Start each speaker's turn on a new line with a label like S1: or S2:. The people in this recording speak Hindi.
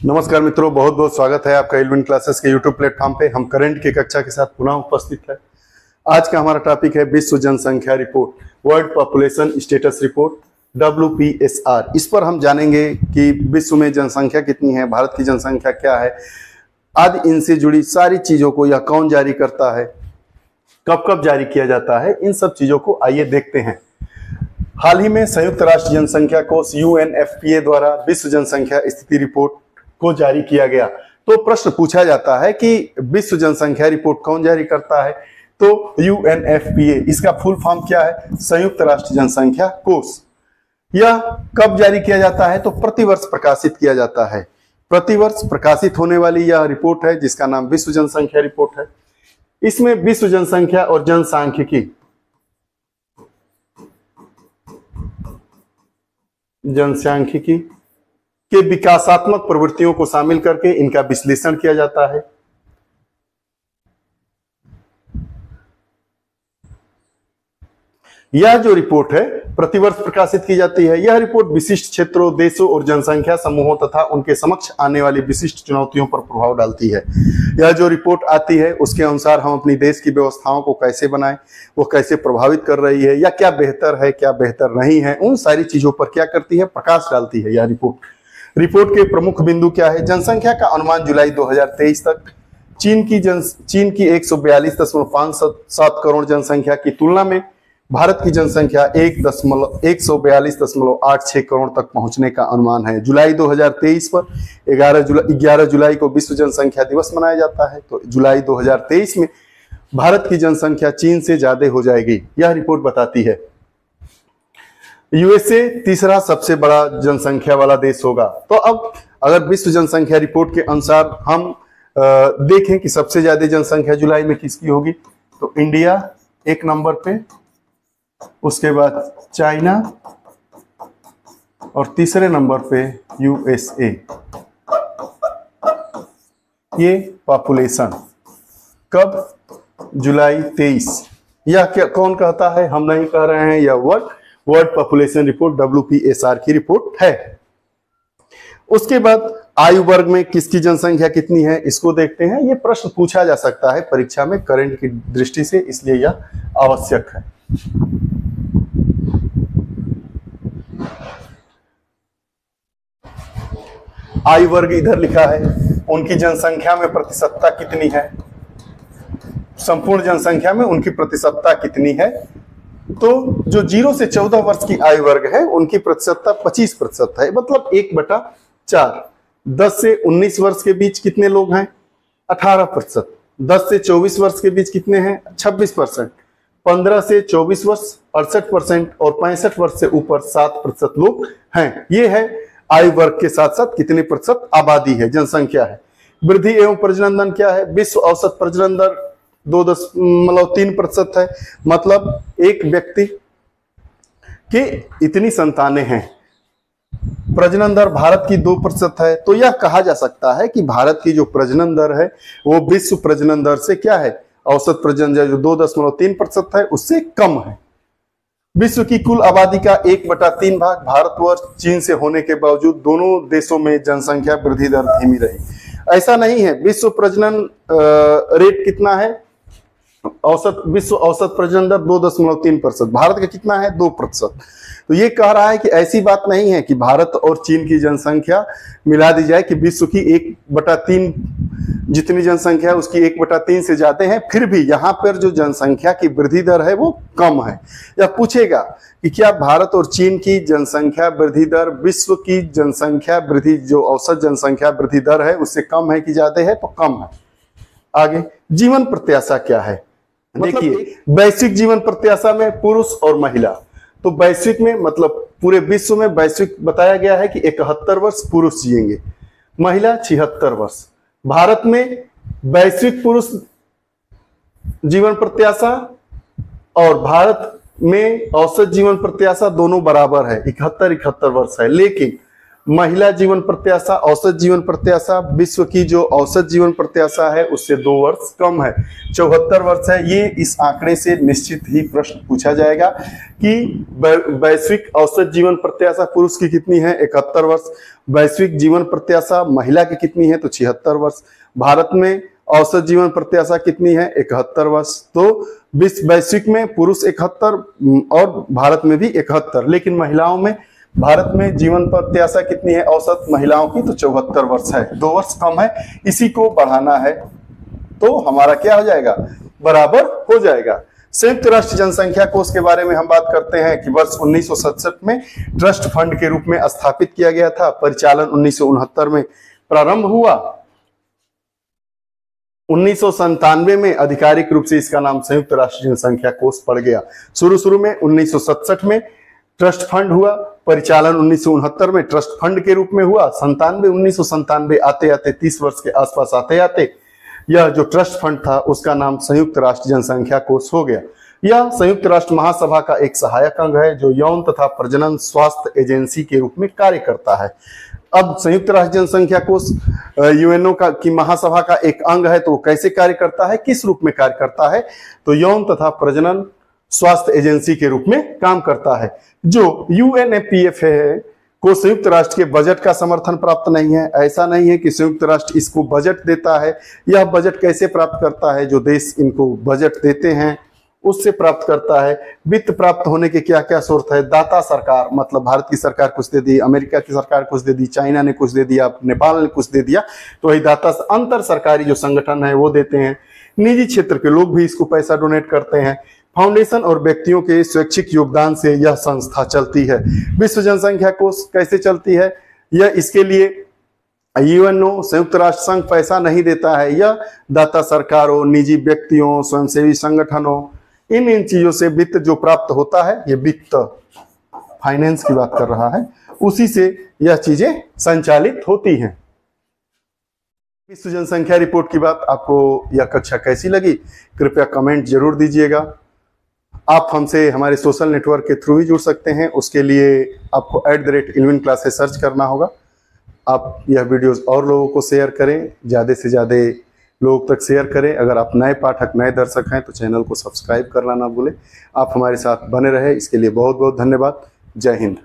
S1: नमस्कार मित्रों, बहुत बहुत स्वागत है आपका एल्विन क्लासेस के यूट्यूब प्लेटफॉर्म पे। हम करंट की कक्षा के साथ पुनः उपस्थित है। आज का हमारा टॉपिक है विश्व जनसंख्या report, world population status report, WPSR। इस पर हम जानेंगे कि विश्व में जनसंख्या कितनी है, भारत की जनसंख्या क्या है आदि, इनसे जुड़ी सारी चीजों को यह कौन जारी करता है, कब कब जारी किया जाता है, इन सब चीजों को आइए देखते हैं। हाल ही में संयुक्त राष्ट्र जनसंख्या कोष UNFPA द्वारा विश्व जनसंख्या स्थिति रिपोर्ट को जारी किया गया। तो प्रश्न पूछा जाता है कि विश्व जनसंख्या रिपोर्ट कौन जारी करता है, तो UNFPA। इसका फुल फॉर्म क्या है? संयुक्त राष्ट्र जनसंख्या कोष। यह कब जारी किया जाता है? तो प्रतिवर्ष प्रकाशित किया जाता है। प्रतिवर्ष प्रकाशित होने वाली यह रिपोर्ट है जिसका नाम विश्व जनसंख्या रिपोर्ट है। इसमें विश्व जनसंख्या और जनसांख्यिकी के विकासात्मक प्रवृत्तियों को शामिल करके इनका विश्लेषण किया जाता है। यह जो रिपोर्ट है प्रतिवर्ष प्रकाशित की जाती है। यह रिपोर्ट विशिष्ट क्षेत्रों, देशों और जनसंख्या समूहों तथा उनके समक्ष आने वाली विशिष्ट चुनौतियों पर प्रभाव डालती है। यह जो रिपोर्ट आती है उसके अनुसार हम अपनी देश की व्यवस्थाओं को कैसे बनाएं, वो कैसे प्रभावित कर रही है, या क्या बेहतर है, क्या बेहतर नहीं है, उन सारी चीजों पर क्या करती है, प्रकाश डालती है यह रिपोर्ट। रिपोर्ट के प्रमुख बिंदु क्या है? जनसंख्या का अनुमान जुलाई 2023 तक चीन की 142.57 करोड़ जनसंख्या की तुलना में भारत की जनसंख्या 142.86 करोड़ तक पहुंचने का अनुमान है। जुलाई 2023 पर 11 जुलाई को विश्व जनसंख्या दिवस मनाया जाता है। तो जुलाई 2023 में भारत की जनसंख्या चीन से ज्यादा हो जाएगी, यह रिपोर्ट बताती है। USA तीसरा सबसे बड़ा जनसंख्या वाला देश होगा। तो अब अगर विश्व जनसंख्या रिपोर्ट के अनुसार हम देखें कि सबसे ज्यादा जनसंख्या जुलाई में किसकी होगी, तो इंडिया एक नंबर पे, उसके बाद चाइना और तीसरे नंबर पे USA। ये पॉपुलेशन कब? जुलाई 23। यह क्या कौन कहता है? हम नहीं कह रहे हैं, यह वर्ल्ड पॉपुलेशन रिपोर्ट WPSR की रिपोर्ट है। उसके बाद आयु वर्ग में किसकी जनसंख्या कितनी है, इसको देखते हैं। यह प्रश्न पूछा जा सकता है परीक्षा में करंट की दृष्टि से, इसलिए यह आवश्यक है। आयु वर्ग इधर लिखा है, उनकी जनसंख्या में प्रतिशतता कितनी है, संपूर्ण जनसंख्या में उनकी प्रतिशतता कितनी है। तो जो 0 से 14 वर्ष की आयु वर्ग है उनकी प्रतिशतता 25% है, मतलब 1/4। 10 से 19 वर्ष के बीच कितने लोग हैं? 18%। 10 से 24 वर्ष के बीच कितने हैं? 26%। 15 से 24 वर्ष 68% और 65 वर्ष से ऊपर 7% लोग हैं। ये है आयु वर्ग के साथ साथ कितने प्रतिशत आबादी है, जनसंख्या है। वृद्धि एवं प्रजनन दर क्या है? विश्व औसत प्रजनन दर 2.3% है, मतलब एक व्यक्ति के इतनी संतानें हैं। प्रजनन दर भारत की 2% है। तो यह कहा जा सकता है कि भारत की जो प्रजनन दर है वो विश्व प्रजनन दर से क्या है, औसत प्रजनन दर जो 2.3% है उससे कम है। विश्व की कुल आबादी का 1/3 भाग भारत व चीन से होने के बावजूद दोनों देशों में जनसंख्या वृद्धि दर धीमी रही। ऐसा नहीं है। विश्व प्रजनन रेट कितना है? विश्व औसत प्रजनन दर 2.3%, भारत का कितना है? 2%। तो ये कह रहा है कि ऐसी बात नहीं है कि भारत और चीन की जनसंख्या मिला दी जाए कि विश्व की 1/3 जितनी जनसंख्या है उसकी 1/3 से ज्यादा है, फिर भी यहाँ पर जो जनसंख्या की वृद्धि दर है वो कम है। यह पूछेगा कि क्या भारत और चीन की जनसंख्या वृद्धि दर विश्व की जनसंख्या वृद्धि, जो औसत जनसंख्या वृद्धि दर है उससे कम है कि ज्यादा है? तो कम है। आगे जीवन प्रत्याशा क्या है? देखिए, वैश्विक जीवन प्रत्याशा में पुरुष और महिला, तो वैश्विक में मतलब पूरे विश्व में वैश्विक बताया गया है कि 71 वर्ष पुरुष जिएंगे, महिला 76 वर्ष। भारत में वैश्विक पुरुष जीवन प्रत्याशा और भारत में औसत जीवन प्रत्याशा दोनों बराबर है, 71 वर्ष है। लेकिन महिला जीवन प्रत्याशा, औसत जीवन प्रत्याशा, विश्व की जो औसत जीवन प्रत्याशा है उससे 2 वर्ष कम है, 74 वर्ष है। ये इस आंकड़े से निश्चित ही प्रश्न पूछा जाएगा कि वैश्विक औसत जीवन प्रत्याशा पुरुष की कितनी है, 71 वर्ष। वैश्विक जीवन प्रत्याशा महिला की कितनी है, तो 76 वर्ष। भारत में औसत जीवन प्रत्याशा कितनी है, 71 वर्ष। तो वैश्विक में पुरुष 71 और भारत में भी 71, लेकिन महिलाओं में, भारत में जीवन प्रत्याशा कितनी है औसत महिलाओं की, तो 74 वर्ष है, 2 वर्ष कम है। इसी को बढ़ाना है तो हमारा क्या हो जाएगा, बराबर हो जाएगा। संयुक्त राष्ट्र जनसंख्या कोष के बारे में हम बात करते हैं कि वर्ष 1967 में ट्रस्ट फंड के रूप में स्थापित किया गया था। परिचालन 1969 में प्रारंभ हुआ। 1997 में आधिकारिक रूप से इसका नाम संयुक्त राष्ट्र जनसंख्या कोष पड़ गया। शुरू में 1967 में ट्रस्ट फंड हुआ, परिचालन 1969 में ट्रस्ट फंड के रूप में हुआ। 1997 आते आते 30 वर्ष के आसपास आते आते यह जो ट्रस्ट फंड था उसका नाम संयुक्त राष्ट्र जनसंख्या कोष हो गया। यह संयुक्त राष्ट्र महासभा का एक सहायक अंग है जो यौन तथा प्रजनन स्वास्थ्य एजेंसी के रूप में कार्य करता है। अब संयुक्त राष्ट्र जनसंख्या कोष यूएनओ की महासभा का एक अंग है, तो वो कैसे कार्य करता है, किस रूप में कार्य करता है, तो यौन तथा प्रजनन स्वास्थ्य एजेंसी के रूप में काम करता है। जो यूएनएपीएफ है को संयुक्त राष्ट्र के बजट का समर्थन प्राप्त नहीं है। ऐसा नहीं है कि संयुक्त राष्ट्र इसको बजट देता है। यह बजट कैसे प्राप्त करता है, जो देश इनको बजट देते हैं उससे प्राप्त करता है। वित्त प्राप्त होने के क्या क्या स्रोत है, दाता सरकार, मतलब भारत की सरकार कुछ दे दी, अमेरिका की सरकार कुछ दे दी, चाइना ने कुछ दे दिया, नेपाल ने कुछ दे दिया, तो वही दाता अंतर सरकारी जो संगठन है वो देते हैं। निजी क्षेत्र के लोग भी इसको पैसा डोनेट करते हैं। फाउंडेशन और व्यक्तियों के स्वैच्छिक योगदान से यह संस्था चलती है। विश्व जनसंख्या कोष कैसे चलती है, यह इसके लिए यूएनओ संयुक्त राष्ट्र संघ पैसा नहीं देता है। यह दाता सरकारों, निजी व्यक्तियों, स्वयंसेवी संगठनों, इन चीजों से वित्त जो प्राप्त होता है, ये वित्त फाइनेंस की बात कर रहा है, उसी से यह चीजें संचालित होती हैं। विश्व जनसंख्या रिपोर्ट की बात, आपको यह कक्षा कैसी लगी कृपया कमेंट जरूर दीजिएगा। आप हमसे हमारे सोशल नेटवर्क के थ्रू ही जुड़ सकते हैं। उसके लिए आपको @11classes सर्च करना होगा। आप यह वीडियोस और लोगों को शेयर करें, ज़्यादा से ज़्यादा लोग तक शेयर करें। अगर आप नए पाठक, नए दर्शक हैं तो चैनल को सब्सक्राइब करना ना भूलें। आप हमारे साथ बने रहे, इसके लिए बहुत बहुत धन्यवाद। जय हिंद।